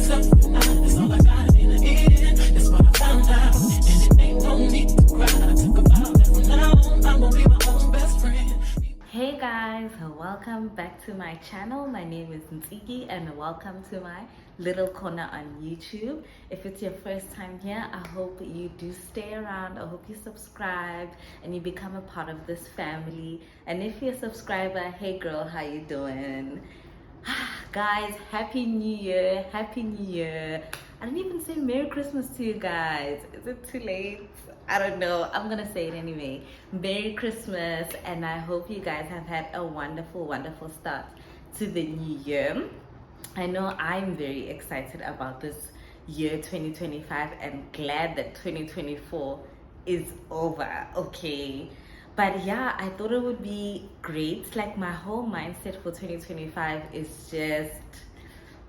myself, that's all I got in the end. That's what I found out, and it ain't no need to cry. I took a vow that from now on, I'm gonna be my own best friend. Hey guys, welcome back to my channel. My name is Ntiki and welcome to my little corner on YouTube. If it's your first time here, I hope you do stay around. I hope you subscribe and you become a part of this family. And if you're a subscriber, hey girl, how you doing? Guys, happy new year, happy new year. I didn't even say Merry Christmas to you guys. Is it too late? I don't know. I'm gonna say it anyway. Merry Christmas, and I hope you guys have had a wonderful, wonderful start to the new year. I know I'm very excited about this year 2025 and glad that 2024 is over, okay? But yeah, I thought it would be great. Like, my whole mindset for 2025 is just,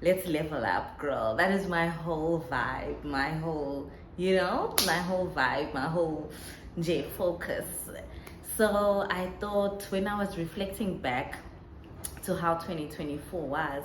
let's level up, girl. That is my whole vibe, my whole, my whole vibe, my whole J focus. So I thought, when I was reflecting back to how 2024 was,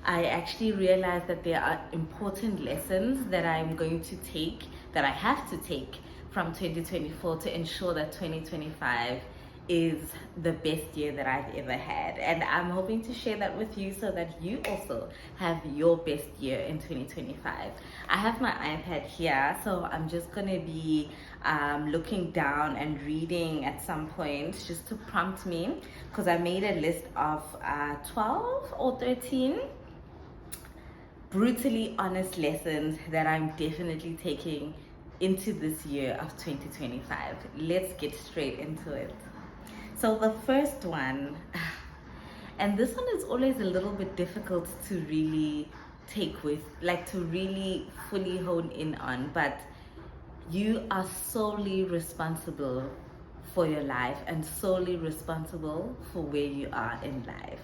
I actually realized that there are important lessons that I'm going to take, that I have to take from 2024 to ensure that 2025 is the best year that I've ever had. And I'm hoping to share that with you so that you also have your best year in 2025. I have my iPad here, so I'm just gonna be looking down and reading at some point just to prompt me, because I made a list of 12 or 13 brutally honest lessons that I'm definitely taking into this year of 2025. Let's get straight into it. So the first one, and this one is always a little bit difficult to really take with, like to really fully hone in on, but you are solely responsible for your life and solely responsible for where you are in life.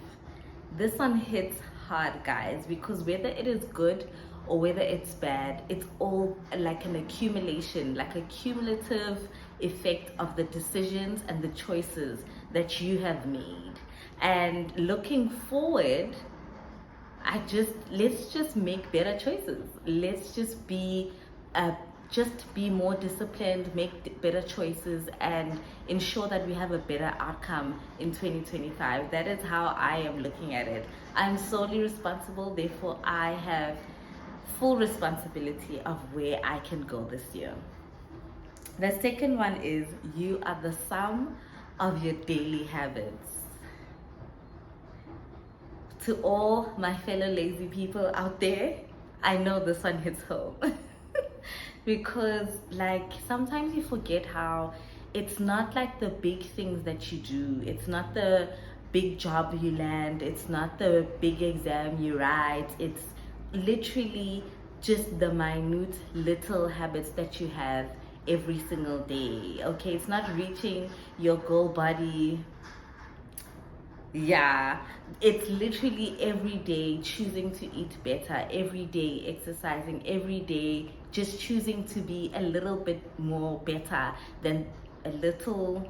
This one hits hard, guys, because whether it is good or whether it's bad, it's all like an accumulation, like a cumulative effect of the decisions and the choices that you have made. And looking forward, let's just make better choices. Let's just be more disciplined, make better choices, and ensure that we have a better outcome in 2025. That is how I am looking at it. I'm solely responsible, therefore I have full responsibility of where I can go this year. The second one is, you are the sum of your daily habits. To all my fellow lazy people out there, I know this one hits home. Because like sometimes you forget how it's not like the big things that you do, it's not the big job you land, it's not the big exam you write, it's literally just the minute little habits that you have every single day. Okay, it's not reaching your goal body. Yeah, it's literally every day choosing to eat better, every day exercising, every day just choosing to be a little bit more better than a little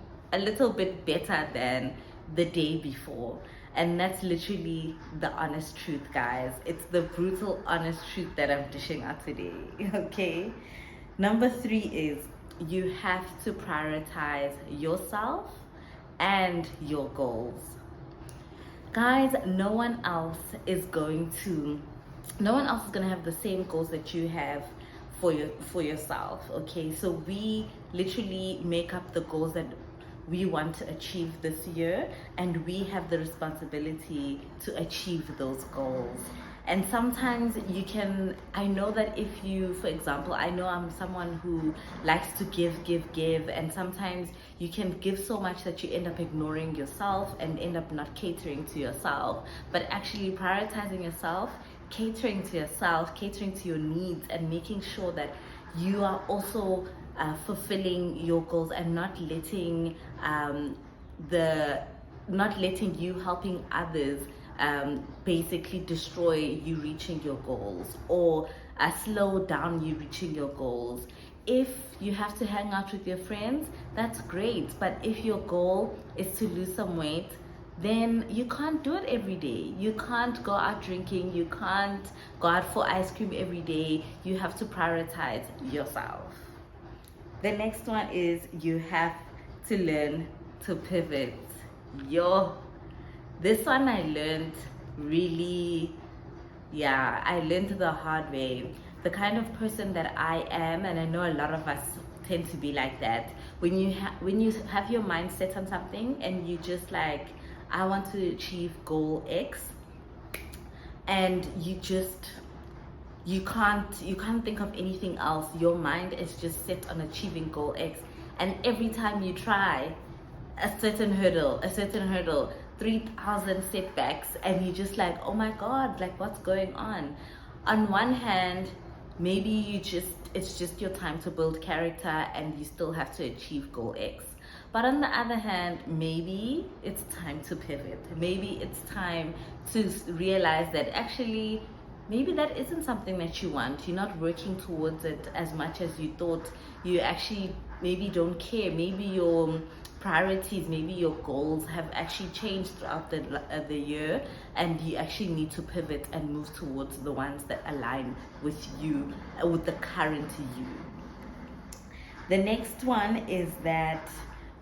bit better than the day before. And that's literally the honest truth, guys. It's the brutal honest truth that I'm dishing out today. Okay, number 3 is, you have to prioritize yourself and your goals. Guys, no one else is going to have the same goals that you have for yourself. Okay, so we literally make up the goals that we want to achieve this year, and we have the responsibility to achieve those goals. And sometimes I know that if you, for example, I know I'm someone who likes to give, and sometimes you can give so much that you end up ignoring yourself and end up not catering to yourself. But actually prioritizing yourself, catering to yourself, catering to your needs, and making sure that you are also fulfilling your goals, and not letting you helping others basically destroy you reaching your goals, or slow down you reaching your goals. If you have to hang out with your friends, that's great, but if your goal is to lose some weight, then you can't do it every day. You can't go out drinking, you can't go out for ice cream every day. You have to prioritize yourself. The next one is you have to learn to pivot. Yo, this one I learned really, yeah, I learned the hard way. The kind of person that I am, and I know a lot of us tend to be like that. When you have your mind set on something and you just like, I want to achieve goal X, and you can't think of anything else. Your mind is just set on achieving goal X, and every time you try a certain hurdle, 3,000 setbacks, and you're just like, oh my god, like what's going on one hand, maybe it's just your time to build character and you still have to achieve goal X. But on the other hand, maybe it's time to pivot. Maybe it's time to realize that actually maybe that isn't something that you want. You're not working towards it as much as you thought. You actually maybe don't care. Maybe your priorities, maybe your goals have actually changed throughout the year, and you actually need to pivot and move towards the ones that align with you, with the current you. The next one is that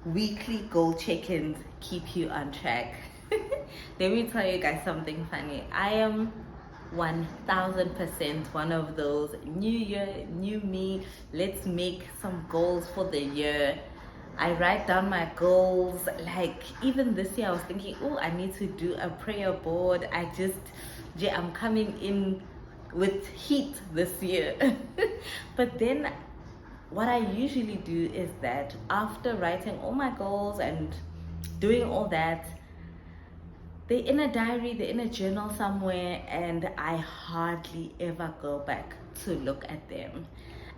weekly goal check-ins keep you on track. Let me tell you guys something funny. I am 1000% one of those new year, new me, let's make some goals for the year. I write down my goals. Like even this year I was thinking, oh, I need to do a prayer board. I'm coming in with heat this year. But then what I usually do is that after writing all my goals and doing all that, they're in a diary, they're in a journal somewhere, and I hardly ever go back to look at them.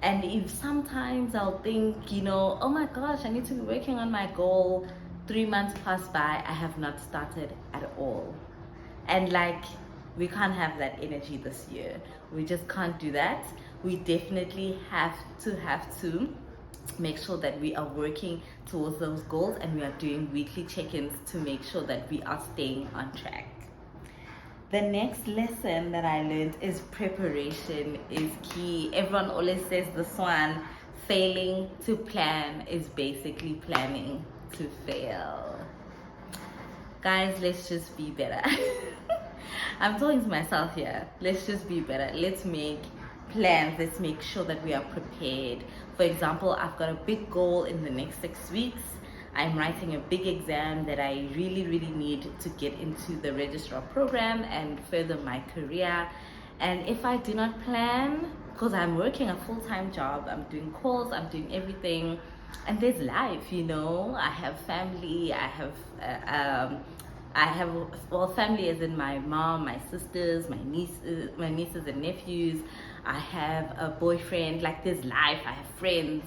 And if sometimes I'll think, oh my gosh, I need to be working on my goal, 3 months pass by, I have not started at all. And like, we can't have that energy this year. We just can't do that. We definitely have to make sure that we are working towards those goals, and we are doing weekly check-ins to make sure that we are staying on track. The next lesson that I learned is preparation is key. Everyone always says this one, failing to plan is basically planning to fail. Guys, let's just be better. I'm talking to myself here. Let's just be better. Let's make plans. Let's make sure that we are prepared. For example, I've got a big goal in the next 6 weeks. I'm writing a big exam that I really need to get into the registrar program and further my career. And if I do not plan, because I'm working a full-time job, I'm doing calls, I'm doing everything, and there's life, I have family, family as in my mom, my sisters, my nieces and nephews. I have a boyfriend. Like, there's life. I have friends.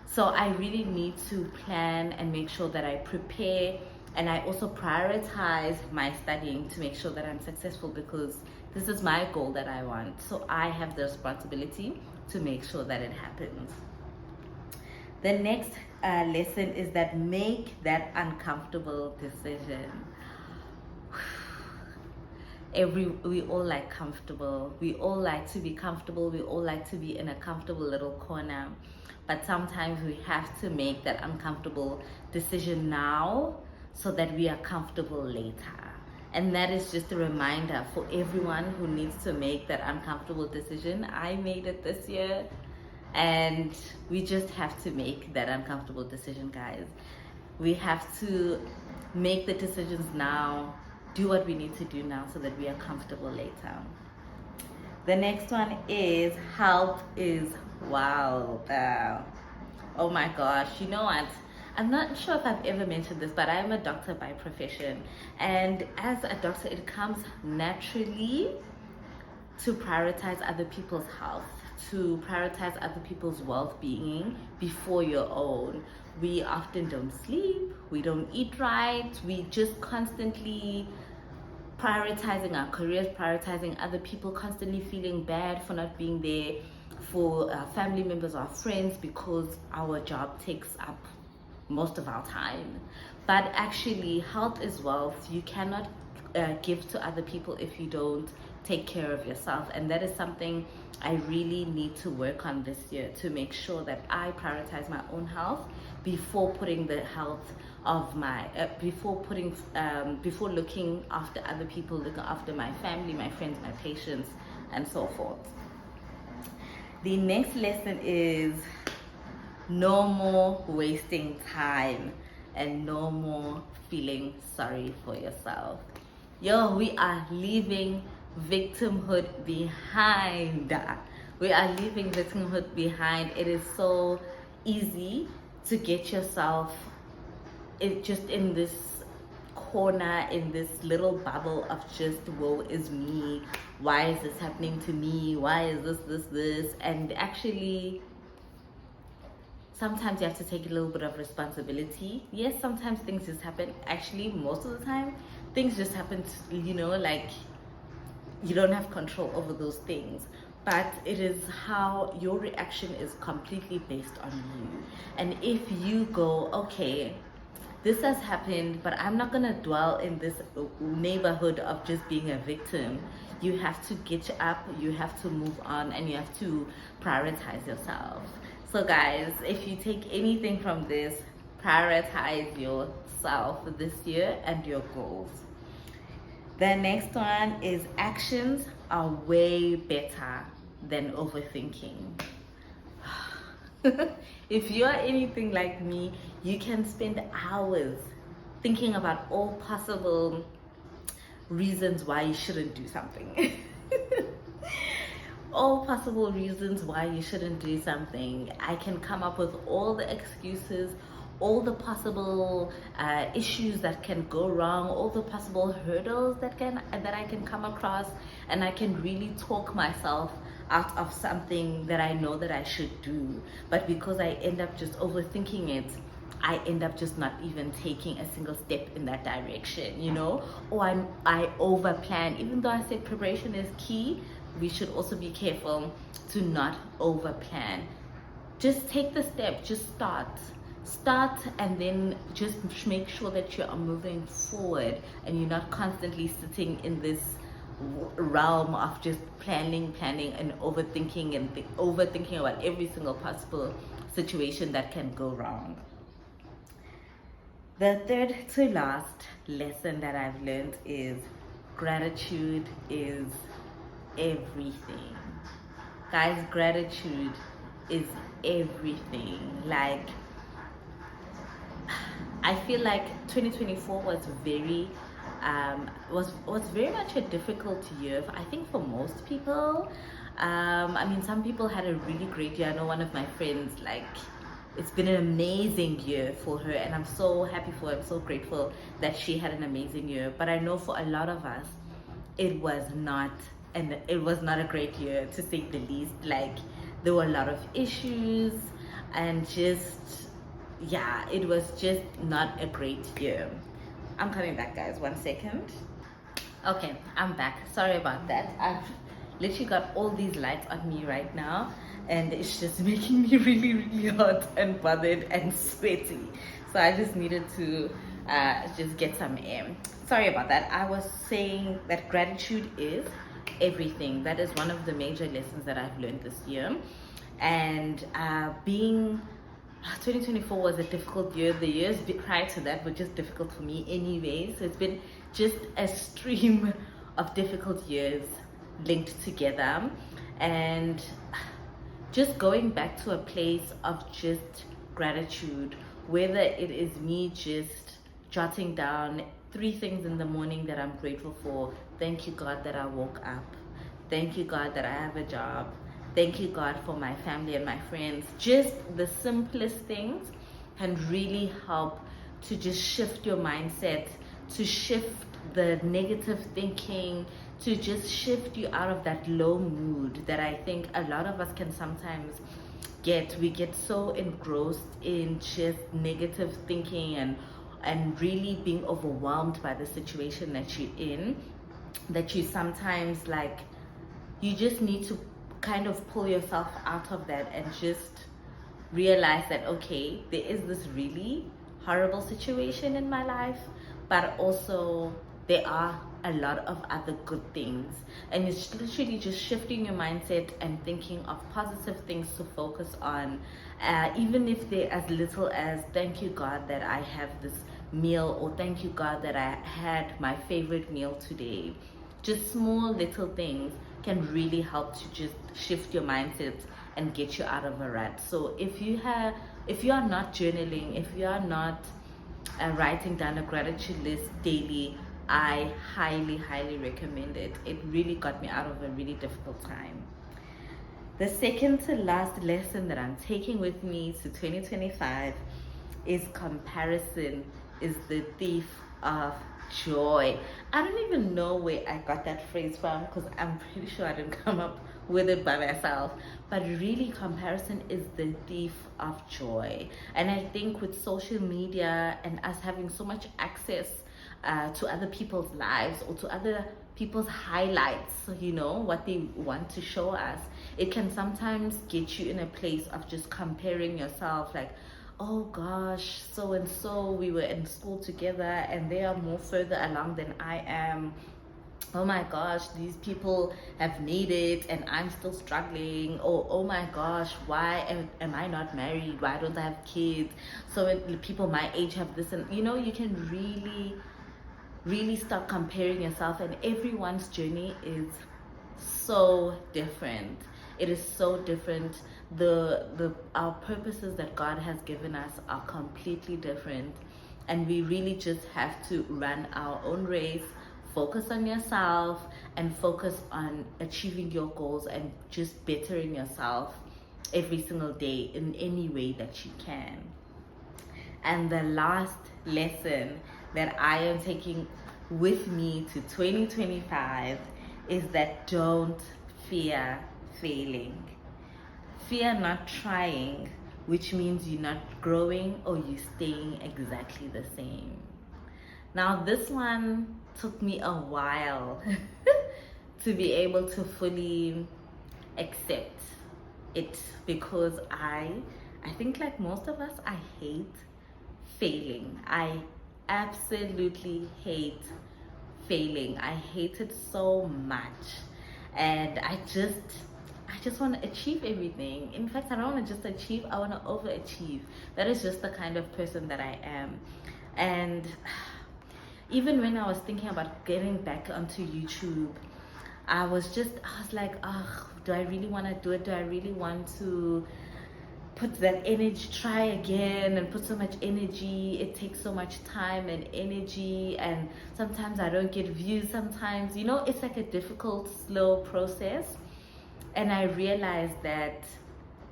So I really need to plan and make sure that I prepare, and I also prioritize my studying to make sure that I'm successful, because this is my goal that I want. So I have the responsibility to make sure that it happens. The next lesson is that make that uncomfortable decision. We all like comfortable. We all like to be comfortable. We all like to be in a comfortable little corner. But sometimes we have to make that uncomfortable decision now so that we are comfortable later. And that is just a reminder for everyone who needs to make that uncomfortable decision. I made it this year, and we just have to make that uncomfortable decision, guys. We have to make the decisions now, do what we need to do now so that we are comfortable later. The next one is health is wild. Oh my gosh, you know what? I'm not sure if I've ever mentioned this, but I'm a doctor by profession. And as a doctor, it comes naturally to prioritize other people's health, to prioritize other people's well-being before your own. We often don't sleep, we don't eat right, we just constantly prioritizing our careers, prioritizing other people, constantly feeling bad for not being there for family members or friends because our job takes up most of our time. But actually, health is wealth. You cannot give to other people if you don't take care of yourself. And that is something I really need to work on this year, to make sure that I prioritize my own health before putting the health of my before looking after other people, looking after my family, my friends, my patients, and so forth. The next lesson is no more wasting time and no more feeling sorry for yourself. Yo, we are leaving victimhood behind. We are leaving victimhood behind. It is so easy to get yourself just in this corner, in this little bubble of just woe is me, why is this happening to me, why is this, and actually sometimes you have to take a little bit of responsibility. Yes, sometimes things just happen. Actually, most of the time things just happen to, like, you don't have control over those things, but it is how your reaction is completely based on you. And if you go, okay, this has happened, but I'm not gonna dwell in this neighborhood of just being a victim. You have to get up, you have to move on, and you have to prioritize yourself. So guys, if you take anything from this, prioritize yourself this year and your goals. The next one is actions are way better than overthinking. If you're anything like me, you can spend hours thinking about all possible reasons why you shouldn't do something. All possible reasons why you shouldn't do something. I can come up with all the excuses, all the possible issues that can go wrong, all the possible hurdles that I can come across, and I can really talk myself out of something that I know that I should do. But because I end up just overthinking it, I end up just not even taking a single step in that direction, or I over plan. Even though I said preparation is key, we should also be careful to not over plan. Just take the step, just start, and then just make sure that you are moving forward and you're not constantly sitting in this realm of just planning and overthinking overthinking about every single possible situation that can go wrong. The third to last lesson that I've learned is gratitude is everything. Guys, gratitude is everything. Like, I feel like 2024 was very much a difficult year, I think, for most people. I mean, some people had a really great year. I know one of my friends, like, it's been an amazing year for her, and I'm so happy for her. I'm so grateful that she had an amazing year. But I know for a lot of us, it was not a great year, to say the least. Like, there were a lot of issues, and it was just not a great year. I'm coming back, guys, 1 second. Okay, I'm back. Sorry about that. I've literally got all these lights on me right now, and it's just making me really, really hot and bothered and sweaty. So I just needed to just get some air. Sorry about that. I was saying that gratitude is everything. That is one of the major lessons that I've learned this year. And 2024 was a difficult year. The years prior to that were just difficult for me anyway. So it's been just a stream of difficult years linked together. And just going back to a place of just gratitude, whether it is me just jotting down 3 things in the morning that I'm grateful for. Thank you, God, that I woke up. Thank you, God, that I have a job. Thank you, God, for my family and my friends. Just the simplest things can really help to just shift your mindset, to shift the negative thinking, to just shift you out of that low mood that I think a lot of us can sometimes get. We get so engrossed in just negative thinking and really being overwhelmed by the situation that you're in, that you sometimes, you just need to kind of pull yourself out of that and just realize that, okay, there is this really horrible situation in my life, but also there are a lot of other good things. And it's literally just shifting your mindset and thinking of positive things to focus on, even if they're as little as thank you God that I have this meal, or thank you God that I had my favorite meal today. Just small little things can really help to just shift your mindset and get you out of a rut. So if you are not journaling, if you are not writing down a gratitude list daily, I highly recommend it. It really got me out of a really difficult time. The second to last lesson that I'm taking with me to 2025 is comparison is the thief of joy. I don't even know where I got that phrase from, because I'm pretty sure I didn't come up with it by myself. But really, comparison is the thief of joy. And I think with social media and us having so much access to other people's lives, or to other people's highlights, what they want to show us, it can sometimes get you in a place of just comparing yourself, like, oh gosh, so and so, we were in school together and they are more further along than I am. Oh my gosh, these people have made it and I'm still struggling. Or oh my gosh, why am I not married? Why don't I have kids? So people my age have this, and you can really start comparing yourself, and everyone's journey is so different. It is so different. Our purposes that God has given us are completely different, and we really just have to run our own race, focus on yourself, and focus on achieving your goals and just bettering yourself every single day in any way that you can. And the last lesson that I am taking with me to 2025 is that don't fear failing. Fear not trying, which means you're not growing or you're staying exactly the same. Now, this one took me a while to be able to fully accept it, because I think, like most of us, I hate failing. I absolutely hate failing. I hate it so much, and I just want to achieve everything. In fact, I don't want to just achieve, I want to overachieve. That is just the kind of person that I am. And even when I was thinking about getting back onto YouTube, I was like, do I really want to do it? Do I really want to put that energy, try again, and put so much energy? It takes so much time and energy, and sometimes I don't get views. Sometimes, it's like a difficult, slow process. And I realized that,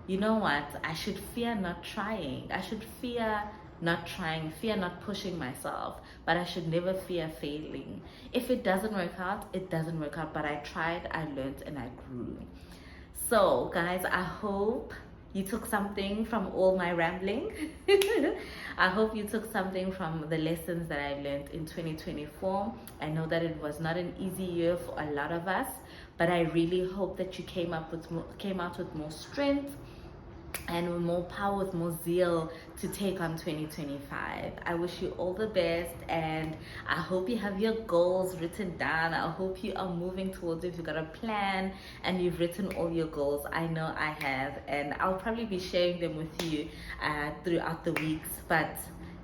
I should fear not trying. I should fear not trying, fear not pushing myself, but I should never fear failing. If it doesn't work out, it doesn't work out, but I tried, I learned, and I grew. So guys, I hope you took something from all my rambling. I hope you took something from the lessons that I learned in 2024. I know that it was not an easy year for a lot of us, but I really hope that you came out with more strength and with more power, with more zeal to take on 2025. I wish you all the best, and I hope you have your goals written down. I hope you are moving towards it. If you've got a plan and you've written all your goals, I know I have, and I'll probably be sharing them with you throughout the weeks. But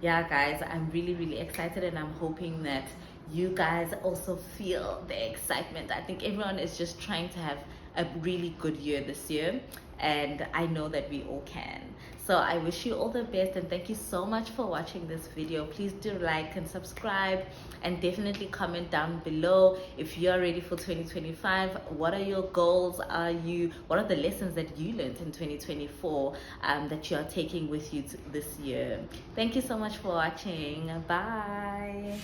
yeah, guys, I'm really excited, and I'm hoping that you guys also feel the excitement. I think everyone is just trying to have a really good year this year, and I know that we all can. So I wish you all the best, and thank you so much for watching this video. Please do like and subscribe, and definitely comment down below if you are ready for 2025. What are your goals? What are the lessons that you learned in 2024 that you are taking with you this year? Thank you so much for watching. Bye.